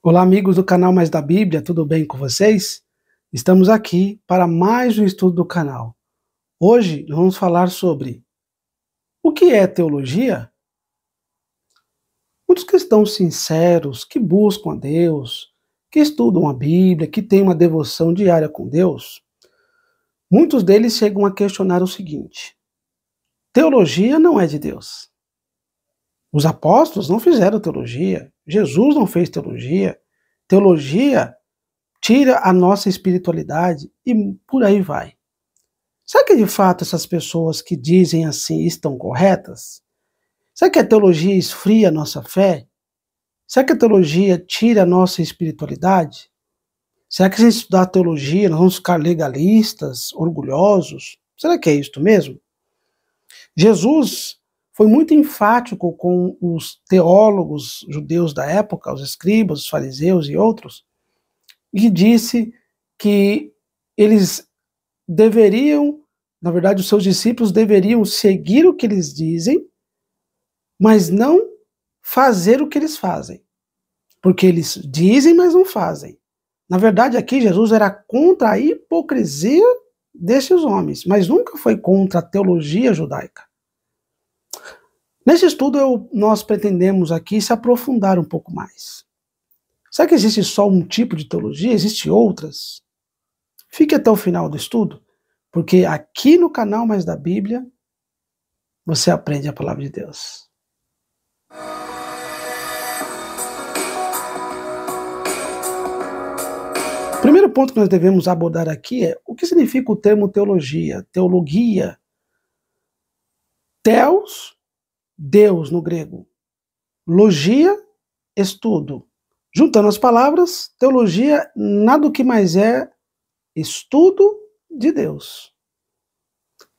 Olá, amigos do canal Mais da Bíblia, tudo bem com vocês? Estamos aqui para mais um estudo do canal. Hoje nós vamos falar sobre o que é teologia? Muitos cristãos sinceros que buscam a Deus, que estudam a Bíblia, que têm uma devoção diária com Deus, muitos deles chegam a questionar o seguinte: teologia não é de Deus. Os apóstolos não fizeram teologia, Jesus não fez teologia. Teologia tira a nossa espiritualidade e por aí vai. Será que de fato essas pessoas que dizem assim estão corretas? Será que a teologia esfria a nossa fé? Será que a teologia tira a nossa espiritualidade? Será que se a gente estudar teologia nós vamos ficar legalistas, orgulhosos? Será que é isto mesmo? Jesus foi muito enfático com os teólogos judeus da época, os escribas, os fariseus e outros, e disse que eles deveriam, na verdade, os seus discípulos deveriam seguir o que eles dizem, mas não fazer o que eles fazem. Porque eles dizem, mas não fazem. Na verdade, aqui Jesus era contra a hipocrisia desses homens, mas nunca foi contra a teologia judaica. Nesse estudo, nós pretendemos aqui se aprofundar um pouco mais. Será que existe só um tipo de teologia? Existem outras? Fique até o final do estudo, porque aqui no canal Mais da Bíblia, você aprende a palavra de Deus. O primeiro ponto que nós devemos abordar aqui é o que significa o termo teologia, teologia. Theos, Deus no grego. Logia, estudo. Juntando as palavras, teologia nada do que mais é estudo de Deus.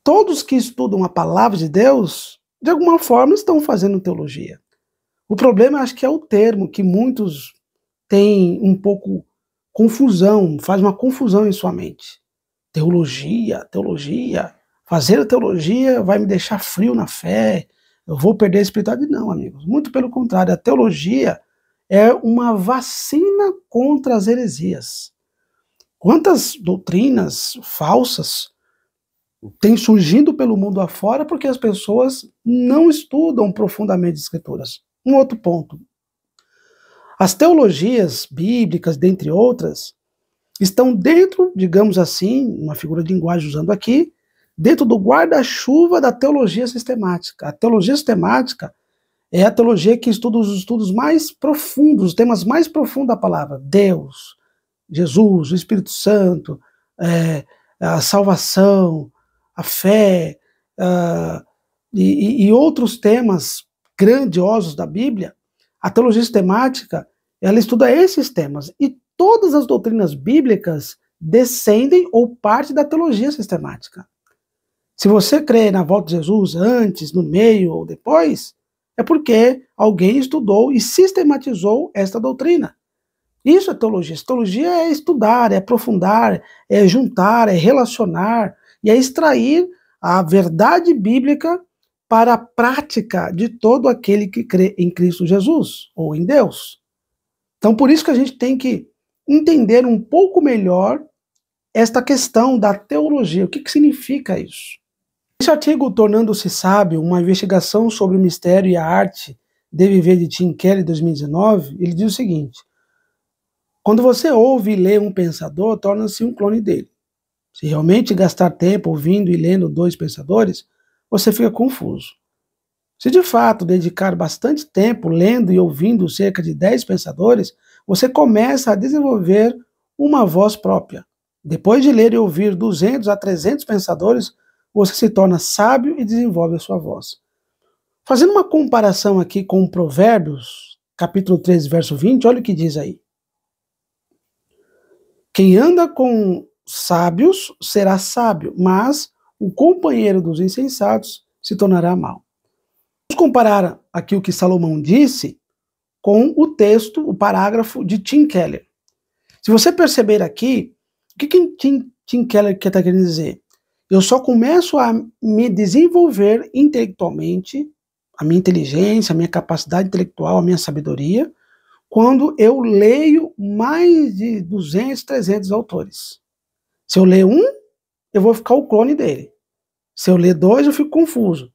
Todos que estudam a palavra de Deus, de alguma forma, estão fazendo teologia. O problema, acho que é o termo, que muitos têm um pouco confusão, faz uma confusão em sua mente. Teologia, teologia. Fazer a teologia vai me deixar frio na fé, eu vou perder a espiritualidade. Não, amigos. Muito pelo contrário, a teologia é uma vacina contra as heresias. Quantas doutrinas falsas têm surgindo pelo mundo afora porque as pessoas não estudam profundamente as escrituras. Um outro ponto. As teologias bíblicas, dentre outras, estão dentro, digamos assim, uma figura de linguagem usando aqui, dentro do guarda-chuva da teologia sistemática. A teologia sistemática é a teologia que estuda os estudos mais profundos, os temas mais profundos da palavra. Deus, Jesus, o Espírito Santo, a salvação, a fé, e outros temas grandiosos da Bíblia. A teologia sistemática, ela estuda esses temas. E todas as doutrinas bíblicas descendem ou partem da teologia sistemática. Se você crê na volta de Jesus antes, no meio ou depois, é porque alguém estudou e sistematizou esta doutrina. Isso é teologia. Teologia é estudar, é aprofundar, é juntar, é relacionar e é extrair a verdade bíblica para a prática de todo aquele que crê em Cristo Jesus ou em Deus. Então, por isso que a gente tem que entender um pouco melhor esta questão da teologia. O que significa isso? Esse artigo, Tornando-se Sábio, uma investigação sobre o mistério e a arte de viver, de Tim Keller, 2019, ele diz o seguinte: quando você ouve e lê um pensador, torna-se um clone dele. Se realmente gastar tempo ouvindo e lendo dois pensadores, você fica confuso. Se de fato dedicar bastante tempo lendo e ouvindo cerca de 10 pensadores, você começa a desenvolver uma voz própria. Depois de ler e ouvir 200 a 300 pensadores, você se torna sábio e desenvolve a sua voz. Fazendo uma comparação aqui com Provérbios, capítulo 13, verso 20, olha o que diz aí. Quem anda com sábios será sábio, mas o companheiro dos insensatos se tornará mau. Vamos comparar aqui o que Salomão disse com o texto, o parágrafo de Tim Keller. Se você perceber aqui, o que Tim Keller está querendo dizer? Eu só começo a me desenvolver intelectualmente, a minha inteligência, a minha capacidade intelectual, a minha sabedoria, quando eu leio mais de 200, 300 autores. Se eu ler um, eu vou ficar o clone dele. Se eu ler dois, eu fico confuso.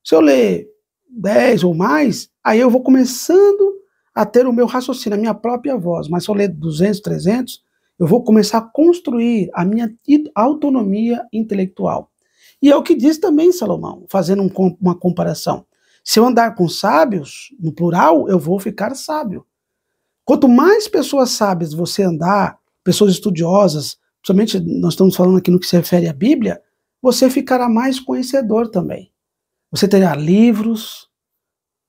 Se eu ler 10 ou mais, aí eu vou começando a ter o meu raciocínio, a minha própria voz. Mas se eu ler 200, 300, eu vou começar a construir a minha autonomia intelectual. E é o que diz também Salomão, fazendo uma comparação. Se eu andar com sábios, no plural, eu vou ficar sábio. Quanto mais pessoas sábias você andar, pessoas estudiosas, principalmente nós estamos falando aqui no que se refere à Bíblia, você ficará mais conhecedor também. Você terá livros,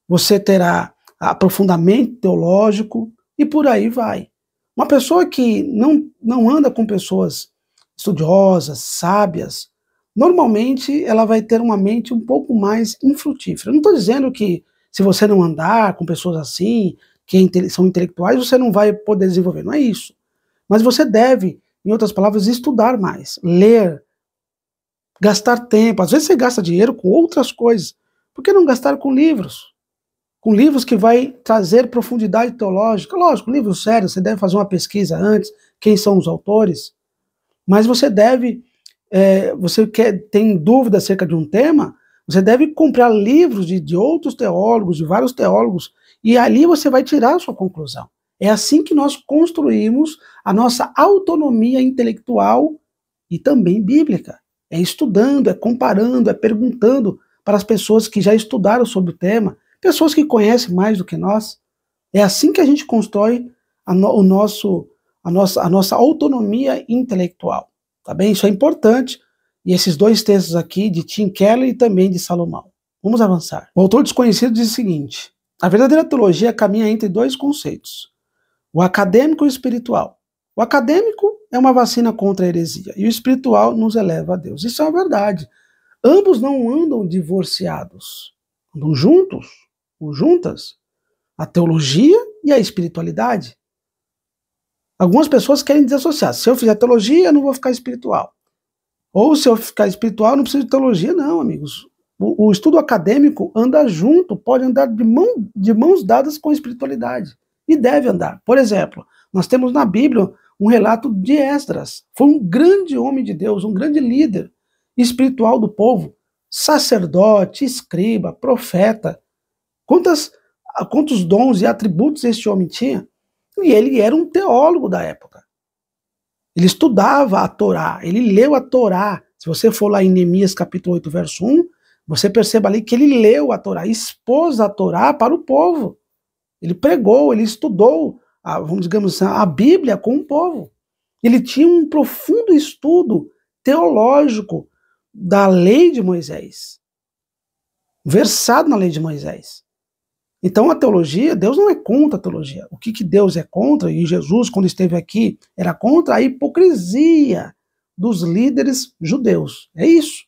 você terá aprofundamento teológico e por aí vai. Uma pessoa que não anda com pessoas estudiosas, sábias, normalmente ela vai ter uma mente um pouco mais infrutífera. Não estou dizendo que se você não andar com pessoas assim, que são intelectuais, você não vai poder desenvolver. Não é isso. Mas você deve, em outras palavras, estudar mais, ler, gastar tempo. Às vezes você gasta dinheiro com outras coisas. Por que não gastar com livros? Com livros que vai trazer profundidade teológica. Lógico, livros sérios, você deve fazer uma pesquisa antes, quem são os autores. Mas você deve, tem dúvida acerca de um tema, você deve comprar livros de outros teólogos, de vários teólogos, e ali você vai tirar a sua conclusão. É assim que nós construímos a nossa autonomia intelectual e também bíblica. É estudando, é comparando, é perguntando para as pessoas que já estudaram sobre o tema, pessoas que conhecem mais do que nós. É assim que a gente constrói a nossa autonomia intelectual. Tá bem? Isso é importante. E esses dois textos aqui, de Tim Keller e também de Salomão. Vamos avançar. O autor desconhecido diz o seguinte: a verdadeira teologia caminha entre dois conceitos, o acadêmico e o espiritual. O acadêmico é uma vacina contra a heresia, e o espiritual nos eleva a Deus. Isso é uma verdade. Ambos não andam divorciados, andam juntos, ou juntas, a teologia e a espiritualidade. Algumas pessoas querem desassociar. Se eu fizer teologia, eu não vou ficar espiritual. Ou se eu ficar espiritual, eu não preciso de teologia. Não, amigos. O estudo acadêmico anda junto, pode andar de mãos dadas com a espiritualidade. E deve andar. Por exemplo, nós temos na Bíblia um relato de Esdras. Foi um grande homem de Deus, um grande líder espiritual do povo. Sacerdote, escriba, profeta. Quantos dons e atributos este homem tinha? E ele era um teólogo da época. Ele estudava a Torá, ele leu a Torá. Se você for lá em Neemias capítulo 8, verso 1, você percebe ali que ele leu a Torá, expôs a Torá para o povo. Ele pregou, ele estudou, digamos assim, a Bíblia com o povo. Ele tinha um profundo estudo teológico da lei de Moisés, versado na lei de Moisés. Então a teologia, Deus não é contra a teologia. O que Deus é contra, e Jesus, quando esteve aqui, era contra a hipocrisia dos líderes judeus. É isso.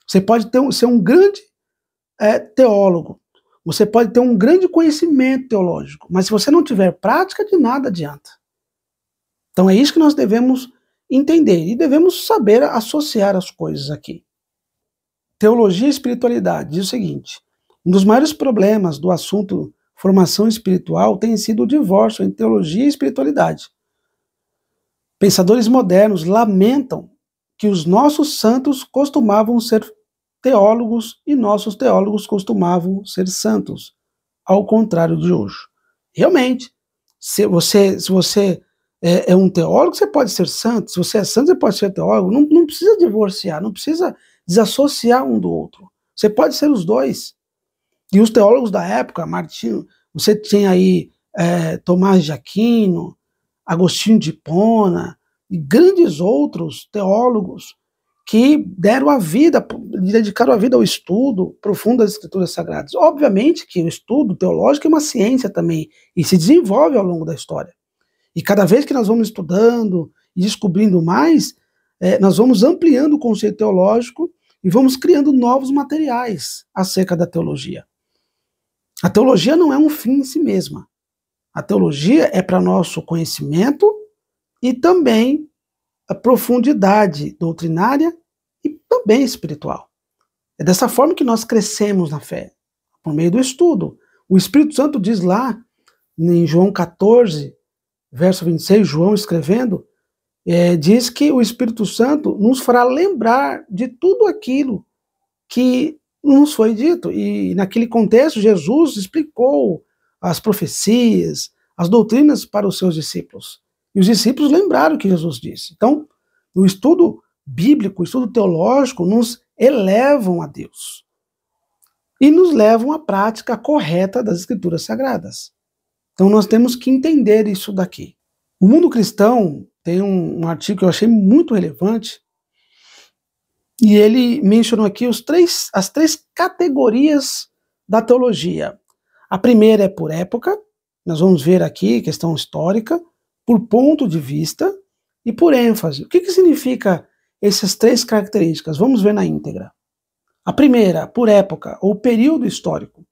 Você pode ser um grande teólogo, você pode ter um grande conhecimento teológico, mas se você não tiver prática, de nada adianta. Então é isso que nós devemos entender, e devemos saber associar as coisas aqui. Teologia e espiritualidade diz o seguinte: um dos maiores problemas do assunto formação espiritual tem sido o divórcio entre teologia e espiritualidade. Pensadores modernos lamentam que os nossos santos costumavam ser teólogos e nossos teólogos costumavam ser santos, ao contrário de hoje. Realmente, se você é um teólogo, você pode ser santo. Se você é santo, você pode ser teólogo. Não precisa divorciar, não precisa desassociar um do outro. Você pode ser os dois. E os teólogos da época, Martinho, você tinha aí Tomás de Aquino, Agostinho de Hipona e grandes outros teólogos que deram a vida, dedicaram a vida ao estudo profundo das Escrituras Sagradas. Obviamente que o estudo teológico é uma ciência também e se desenvolve ao longo da história. E cada vez que nós vamos estudando e descobrindo mais, nós vamos ampliando o conceito teológico e vamos criando novos materiais acerca da teologia. A teologia não é um fim em si mesma. A teologia é para nosso conhecimento e também a profundidade doutrinária e também espiritual. É dessa forma que nós crescemos na fé, por meio do estudo. O Espírito Santo diz lá em João 14, verso 26, João escrevendo, diz que o Espírito Santo nos fará lembrar de tudo aquilo que nos foi dito. E naquele contexto, Jesus explicou as profecias, as doutrinas para os seus discípulos. E os discípulos lembraram o que Jesus disse. Então, o estudo bíblico, o estudo teológico, nos elevam a Deus e nos levam à prática correta das Escrituras Sagradas. Então, nós temos que entender isso daqui. O Mundo Cristão tem um artigo que eu achei muito relevante, e ele mencionou aqui as três categorias da teologia. A primeira é por época, nós vamos ver aqui questão histórica, por ponto de vista e por ênfase. O que significa essas três características? Vamos ver na íntegra. A primeira, por época, ou período histórico.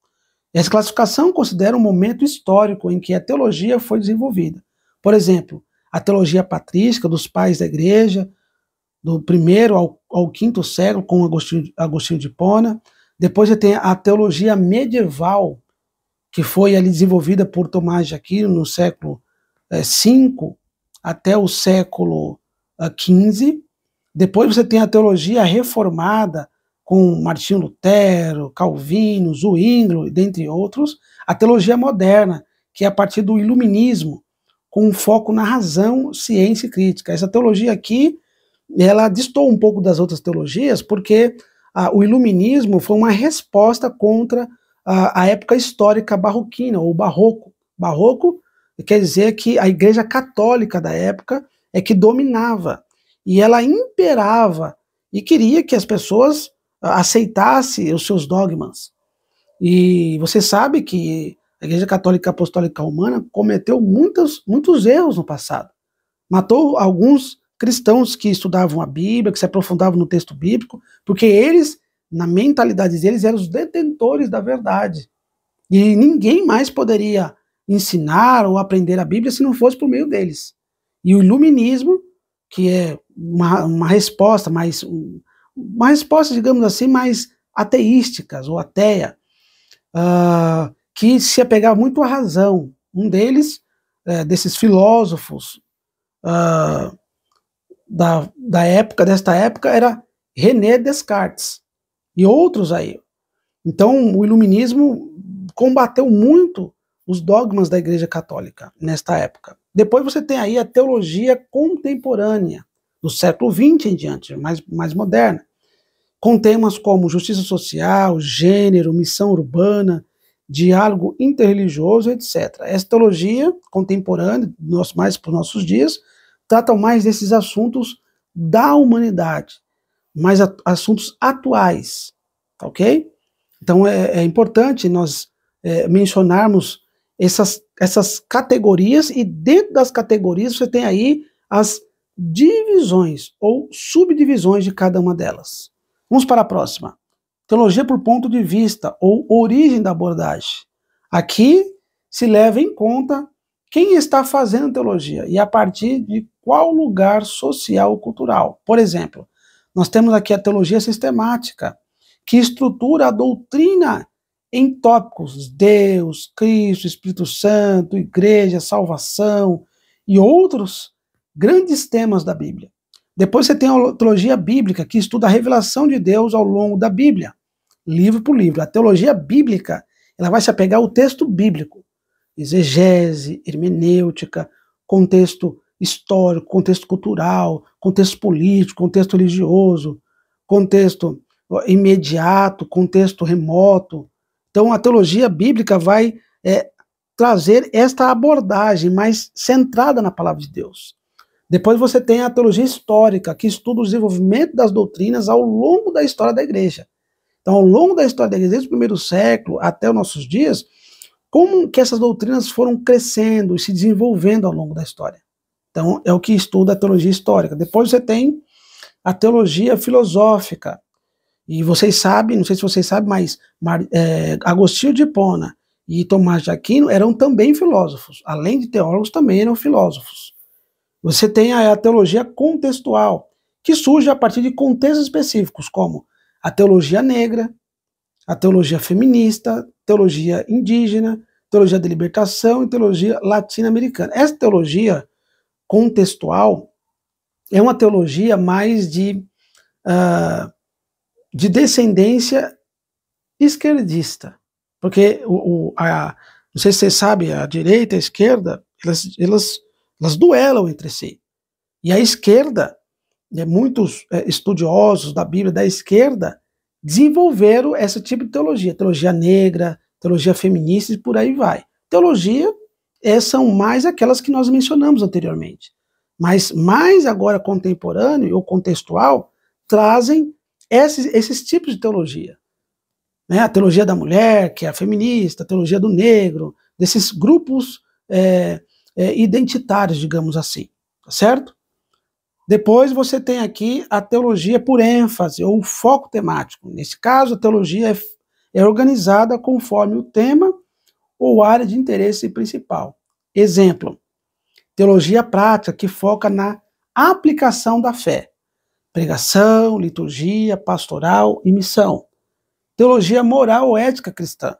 Essa classificação considera um momento histórico em que a teologia foi desenvolvida. Por exemplo, a teologia patrística dos pais da igreja, do primeiro ao quinto século, com Agostinho de Hipona. Depois você tem a teologia medieval, que foi ali desenvolvida por Tomás de Aquino no século V até o século XV. Depois você tem a teologia reformada, com Martinho Lutero, Calvino, Zwinglio, dentre outros. A teologia moderna, que é a partir do iluminismo, com um foco na razão, ciência e crítica. Essa teologia aqui, ela distou um pouco das outras teologias, porque o iluminismo foi uma resposta contra a época histórica barroquina, ou barroco. Barroco quer dizer que a igreja católica da época é que dominava, e ela imperava, e queria que as pessoas aceitassem os seus dogmas. E você sabe que a Igreja Católica Apostólica Romana cometeu muitos erros no passado. Matou alguns cristãos que estudavam a Bíblia, que se aprofundavam no texto bíblico, porque eles, na mentalidade deles, eram os detentores da verdade. E ninguém mais poderia ensinar ou aprender a Bíblia se não fosse por meio deles. E o iluminismo, que é uma resposta digamos assim, mais ateísticas ou ateia, que se apegava muito à razão. Um deles, desses filósofos desta época, era René Descartes e outros aí. Então, o iluminismo combateu muito os dogmas da Igreja Católica nesta época. Depois você tem aí a teologia contemporânea, do século XX em diante, mais moderna, com temas como justiça social, gênero, missão urbana, diálogo interreligioso, etc. Essa teologia contemporânea, mais para os nossos dias, trata mais desses assuntos da humanidade, mais assuntos atuais, tá ok? Então é importante nós mencionarmos essas categorias, e dentro das categorias você tem aí as divisões ou subdivisões de cada uma delas. Vamos para a próxima. Teologia por ponto de vista, ou origem da abordagem. Aqui se leva em conta quem está fazendo teologia e a partir de qual lugar social ou cultural. Por exemplo, nós temos aqui a teologia sistemática, que estrutura a doutrina em tópicos: Deus, Cristo, Espírito Santo, igreja, salvação e outros grandes temas da Bíblia. Depois você tem a teologia bíblica, que estuda a revelação de Deus ao longo da Bíblia, livro por livro. A teologia bíblica, ela vai se apegar ao texto bíblico, exegese, hermenêutica, contexto histórico, contexto cultural, contexto político, contexto religioso, contexto imediato, contexto remoto. Então a teologia bíblica vai trazer esta abordagem mais centrada na palavra de Deus. Depois você tem a teologia histórica, que estuda o desenvolvimento das doutrinas ao longo da história da igreja. Então, ao longo da história da igreja, desde o primeiro século até os nossos dias, como que essas doutrinas foram crescendo e se desenvolvendo ao longo da história. Então, é o que estuda a teologia histórica. Depois você tem a teologia filosófica. E vocês sabem, não sei se vocês sabem, mas Agostinho de Hipona e Tomás de Aquino eram também filósofos. Além de teólogos, também eram filósofos. Você tem a teologia contextual, que surge a partir de contextos específicos, como a teologia negra, a teologia feminista, teologia indígena, teologia da libertação e teologia latino-americana. Essa teologia contextual é uma teologia mais de descendência esquerdista, porque não sei se você sabe, a direita e a esquerda, elas duelam entre si. E a esquerda, muitos estudiosos da Bíblia da esquerda desenvolveram esse tipo de teologia, teologia negra, teologia feminista e por aí vai. Teologia são mais aquelas que nós mencionamos anteriormente, mas mais agora contemporâneo ou contextual trazem esses tipos de teologia. A teologia da mulher, que é a feminista, a teologia do negro, desses grupos identitários, digamos assim, tá certo? Depois você tem aqui a teologia por ênfase, ou foco temático. Nesse caso, a teologia é organizada conforme o tema ou área de interesse principal. Exemplo, teologia prática, que foca na aplicação da fé. Pregação, liturgia, pastoral e missão. Teologia moral ou ética cristã.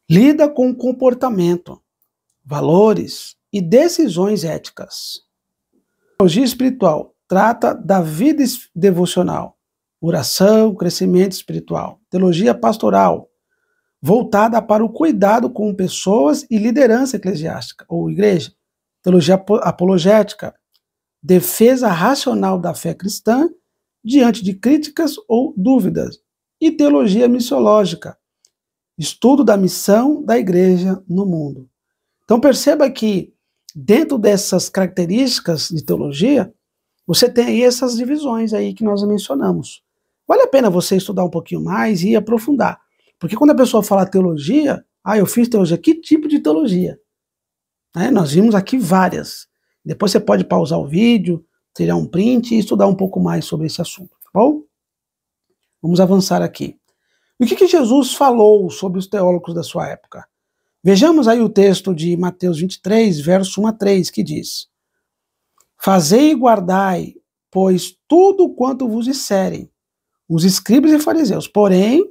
Lida com comportamento, valores e decisões éticas. Teologia espiritual trata da vida devocional, oração, crescimento espiritual. Teologia pastoral, voltada para o cuidado com pessoas e liderança eclesiástica ou igreja. Teologia apologética, defesa racional da fé cristã diante de críticas ou dúvidas. E teologia missiológica, estudo da missão da igreja no mundo. Então perceba que dentro dessas características de teologia, você tem aí essas divisões aí que nós mencionamos. Vale a pena você estudar um pouquinho mais e aprofundar. Porque quando a pessoa fala teologia, eu fiz teologia, que tipo de teologia? Nós vimos aqui várias. Depois você pode pausar o vídeo, tirar um print e estudar um pouco mais sobre esse assunto, tá bom? Vamos avançar aqui. E o que Jesus falou sobre os teólogos da sua época? Vejamos aí o texto de Mateus 23, verso 1 a 3, que diz: Fazei e guardai, pois tudo quanto vos disserem, os escribas e fariseus, porém,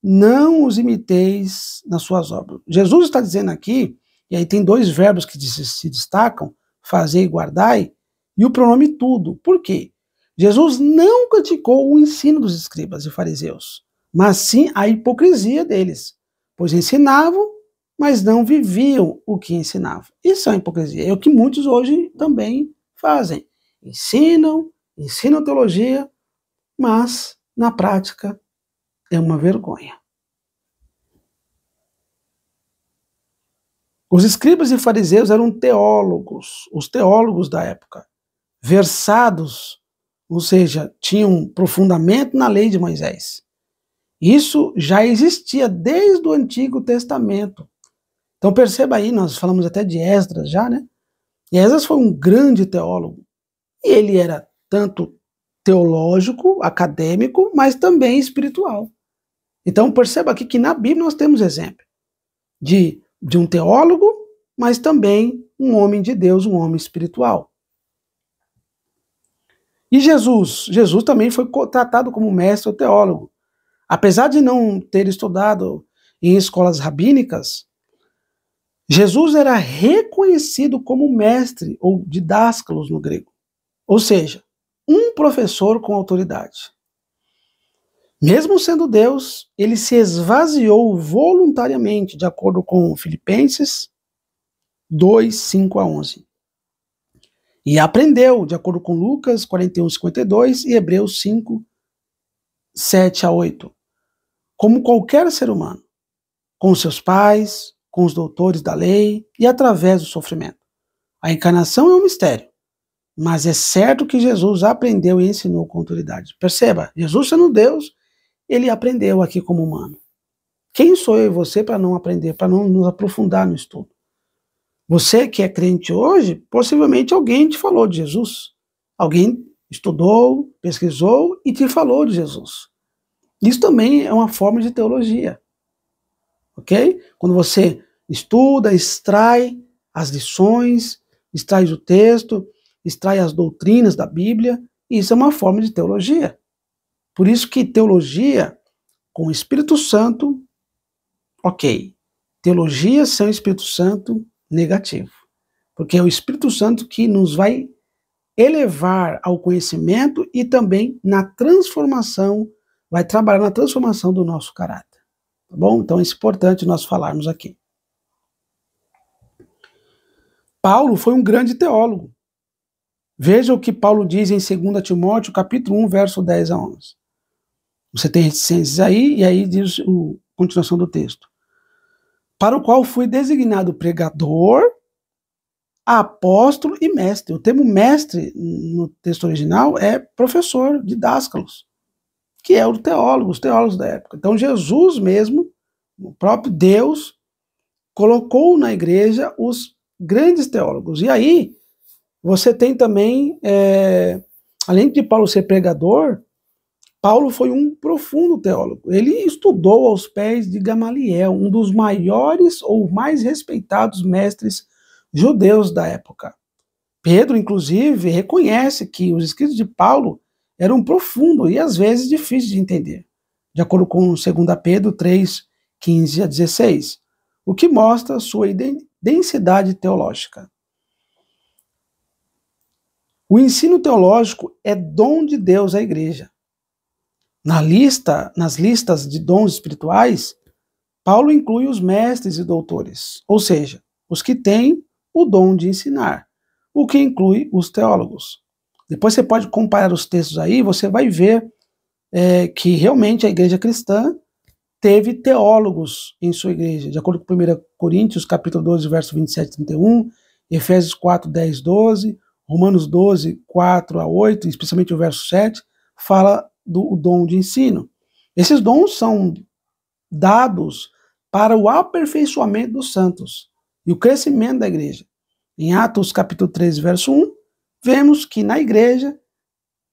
não os imiteis nas suas obras. Jesus está dizendo aqui, e aí tem dois verbos que se destacam, fazei e guardai, e o pronome tudo. Por quê? Jesus não criticou o ensino dos escribas e fariseus, mas sim a hipocrisia deles, pois ensinavam, mas não viviam o que ensinavam. Isso é hipocrisia, é o que muitos hoje também fazem. Ensinam teologia, mas na prática é uma vergonha. Os escribas e fariseus eram teólogos, os teólogos da época, versados, ou seja, tinham profundamente na lei de Moisés. Isso já existia desde o Antigo Testamento. Então perceba aí, nós falamos até de Esdras já, né? E Esdras foi um grande teólogo. E ele era tanto teológico, acadêmico, mas também espiritual. Então perceba aqui que na Bíblia nós temos exemplo de um teólogo, mas também um homem de Deus, um homem espiritual. E Jesus também foi tratado como mestre ou teólogo. Apesar de não ter estudado em escolas rabínicas, Jesus era reconhecido como mestre ou didáscalos no grego. Ou seja, um professor com autoridade. Mesmo sendo Deus, ele se esvaziou voluntariamente, de acordo com Filipenses 2, 5 a 11. E aprendeu, de acordo com Lucas 41, 52 e Hebreus 5, 7 a 8. Como qualquer ser humano, com seus pais, com os doutores da lei e através do sofrimento. A encarnação é um mistério, mas é certo que Jesus aprendeu e ensinou com autoridade. Perceba, Jesus sendo Deus, ele aprendeu aqui como humano. Quem sou eu e você para não aprender, para não nos aprofundar no estudo? Você que é crente hoje, possivelmente alguém te falou de Jesus. Alguém estudou, pesquisou e te falou de Jesus. Isso também é uma forma de teologia. Ok? Quando você estuda, extrai as lições, extrai o texto, extrai as doutrinas da Bíblia, isso é uma forma de teologia. Por isso que teologia com o Espírito Santo, ok. Teologia sem o Espírito Santo, negativo. Porque é o Espírito Santo que nos vai elevar ao conhecimento e também na transformação, vai trabalhar na transformação do nosso caráter. Tá bom? Então é importante nós falarmos aqui. Paulo foi um grande teólogo. Veja o que Paulo diz em 2 Timóteo, capítulo 1, verso 10 a 11. Você tem reticências aí, e aí diz a continuação do texto. Para o qual fui designado pregador, apóstolo e mestre. O termo mestre no texto original é professor, didáscalos, que é o teólogo, os teólogos da época. Então Jesus mesmo, o próprio Deus, colocou na igreja os grandes teólogos. E aí você tem também, além de Paulo ser pregador, Paulo foi um profundo teólogo. Ele estudou aos pés de Gamaliel, um dos maiores ou mais respeitados mestres judeus da época. Pedro, inclusive, reconhece que os escritos de Paulo eram profundos e às vezes difíceis de entender, de acordo com 2 Pedro 3, 15 a 16, o que mostra sua densidade teológica. O ensino teológico é dom de Deus à igreja. Nas listas de dons espirituais, Paulo inclui os mestres e doutores, ou seja, os que têm o dom de ensinar, o que inclui os teólogos. Depois você pode comparar os textos aí, você vai ver que realmente a igreja cristã teve teólogos em sua igreja, de acordo com 1 Coríntios, capítulo 12, verso 27 e 31, Efésios 4, 10, 12, Romanos 12, 4 a 8, especialmente o verso 7, fala do dom de ensino. Esses dons são dados para o aperfeiçoamento dos santos e o crescimento da igreja. Em Atos capítulo 13, verso 1, vemos que na igreja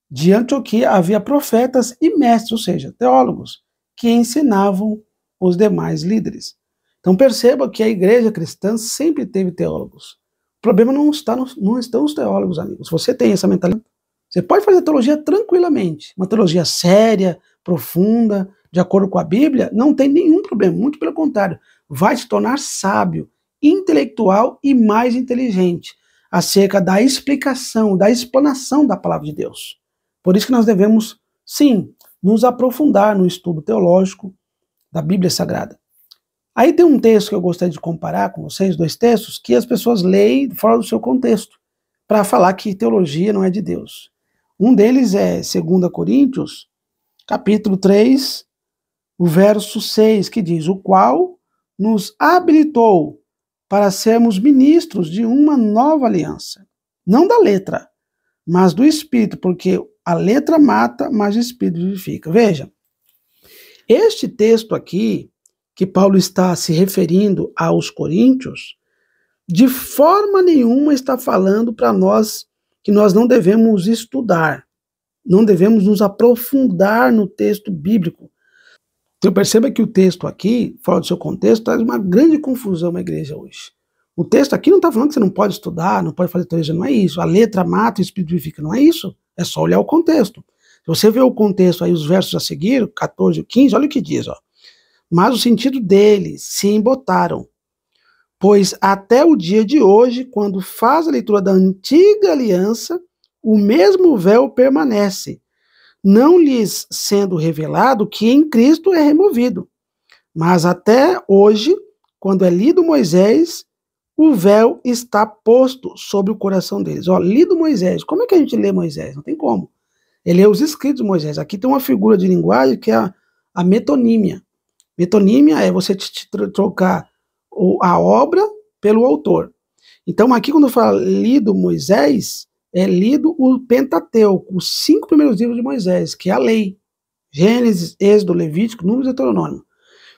de Antioquia havia profetas e mestres, ou seja, teólogos, que ensinavam os demais líderes. Então perceba que a igreja cristã sempre teve teólogos. O problema não estão os teólogos, amigos. Você tem essa mentalidade. Você pode fazer teologia tranquilamente, uma teologia séria, profunda, de acordo com a Bíblia, não tem nenhum problema, muito pelo contrário, vai te tornar sábio, intelectual e mais inteligente acerca da explicação, da explanação da palavra de Deus. Por isso que nós devemos, sim, nos aprofundar no estudo teológico da Bíblia Sagrada. Aí tem um texto que eu gostaria de comparar com vocês, dois textos, que as pessoas leem fora do seu contexto, para falar que teologia não é de Deus. Um deles é 2 Coríntios, capítulo 3, o verso 6, que diz: o qual nos habilitou para sermos ministros de uma nova aliança, não da letra, mas do Espírito, porque a letra mata, mas o Espírito vivifica. Veja, este texto aqui, que Paulo está se referindo aos coríntios, de forma nenhuma está falando para nós que nós não devemos estudar, não devemos nos aprofundar no texto bíblico. Então perceba que o texto aqui, fora do seu contexto, traz uma grande confusão na igreja hoje. O texto aqui não está falando que você não pode estudar, não pode fazer teologia, não é isso. A letra mata, o Espírito vivifica, não é isso. É só olhar o contexto. Se você vê o contexto aí, os versos a seguir, 14 e 15, olha o que diz, ó. Mas o sentido deles se embotaram, pois até o dia de hoje, quando faz a leitura da antiga aliança, o mesmo véu permanece, não lhes sendo revelado que em Cristo é removido. Mas até hoje, quando é lido Moisés, o véu está posto sobre o coração deles. Ó, lido Moisés. Como é que a gente lê Moisés? Não tem como. Ele lê os escritos de Moisés. Aqui tem uma figura de linguagem que é a metonímia. Metonímia é você trocar a obra pelo autor. Então aqui quando fala lido Moisés, é lido o Pentateuco, os 5 primeiros livros de Moisés, que é a lei. Gênesis, Êxodo, Levítico, Números e Deuteronômio.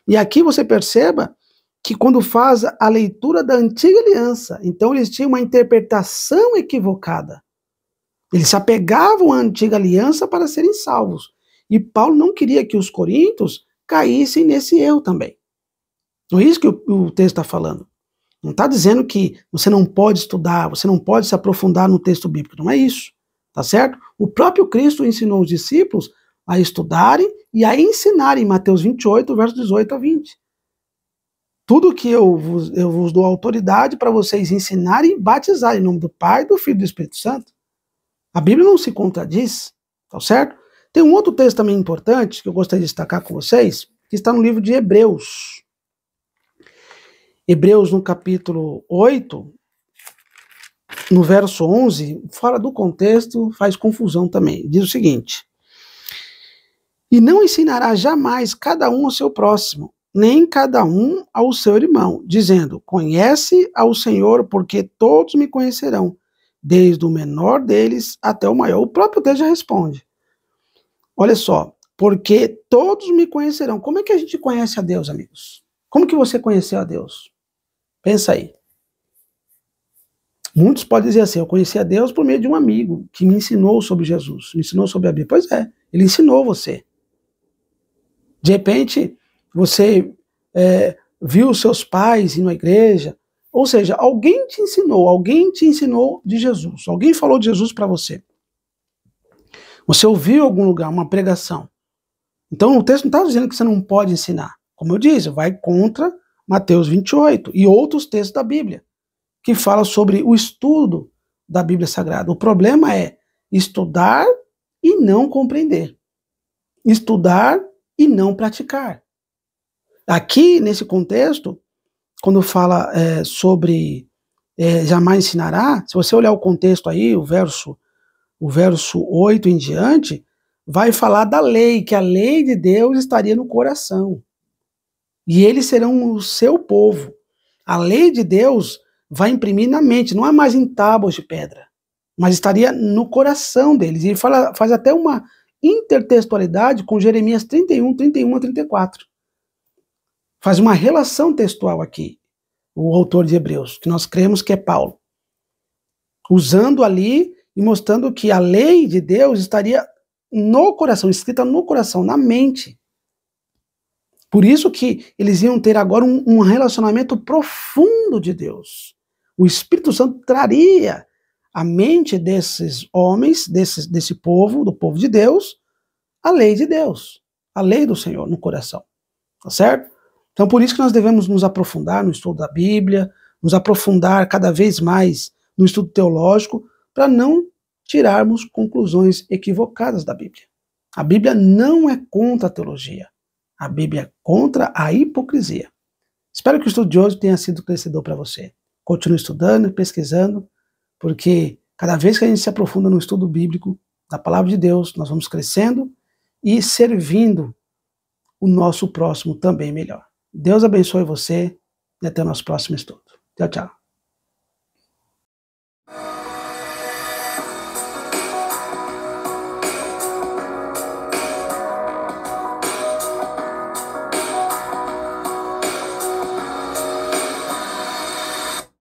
E aqui você perceba que quando faz a leitura da antiga aliança, então eles tinham uma interpretação equivocada. Eles se apegavam à antiga aliança para serem salvos. E Paulo não queria que os coríntios caíssem nesse erro também. Não é isso que o texto está falando. Não está dizendo que você não pode estudar, você não pode se aprofundar no texto bíblico. Não é isso. Tá certo? O próprio Cristo ensinou os discípulos a estudarem e a ensinarem em Mateus 28, versos 18 a 20. tudo que eu vos dou autoridade para vocês ensinarem e batizar em nome do Pai, do Filho e do Espírito Santo. A Bíblia não se contradiz, tá certo? Tem um outro texto também importante que eu gostaria de destacar com vocês, que está no livro de Hebreus. Hebreus, no capítulo 8, no verso 11, fora do contexto, faz confusão também. Diz o seguinte: e não ensinará jamais cada um ao seu próximo, nem cada um ao seu irmão, dizendo, conhece ao Senhor, porque todos me conhecerão, desde o menor deles até o maior. O próprio Deus já responde. Olha só, porque todos me conhecerão. Como é que a gente conhece a Deus, amigos? Como que você conheceu a Deus? Pensa aí. Muitos podem dizer assim, eu conheci a Deus por meio de um amigo que me ensinou sobre Jesus, me ensinou sobre a Bíblia. Pois é, ele ensinou você. De repente, você viu seus pais indo à igreja, ou seja, alguém te ensinou de Jesus, alguém falou de Jesus para você. Você ouviu em algum lugar uma pregação. Então o texto não está dizendo que você não pode ensinar. Como eu disse, vai contra Mateus 28 e outros textos da Bíblia, que falam sobre o estudo da Bíblia Sagrada. O problema é estudar e não compreender. Estudar e não praticar. Aqui, nesse contexto, quando fala sobre jamais ensinará, se você olhar o contexto aí, o verso 8 em diante, vai falar da lei, que a lei de Deus estaria no coração. E eles serão o seu povo. A lei de Deus vai imprimir na mente, não é mais em tábuas de pedra, mas estaria no coração deles. E ele faz até uma intertextualidade com Jeremias 31, 31 a 34. Faz uma relação textual aqui, o autor de Hebreus, que nós cremos que é Paulo, usando ali e mostrando que a lei de Deus estaria no coração, escrita no coração, na mente. Por isso que eles iam ter agora um relacionamento profundo de Deus. O Espírito Santo traria à mente desses homens, desse povo, do povo de Deus, a lei de Deus, a lei do Senhor no coração. Tá certo? Então, por isso que nós devemos nos aprofundar no estudo da Bíblia, nos aprofundar cada vez mais no estudo teológico, para não tirarmos conclusões equivocadas da Bíblia. A Bíblia não é contra a teologia. A Bíblia é contra a hipocrisia. Espero que o estudo de hoje tenha sido crescedor para você. Continue estudando e pesquisando, porque cada vez que a gente se aprofunda no estudo bíblico da palavra de Deus, nós vamos crescendo e servindo o nosso próximo também melhor. Deus abençoe você e até o nosso próximo estudo. Tchau, tchau.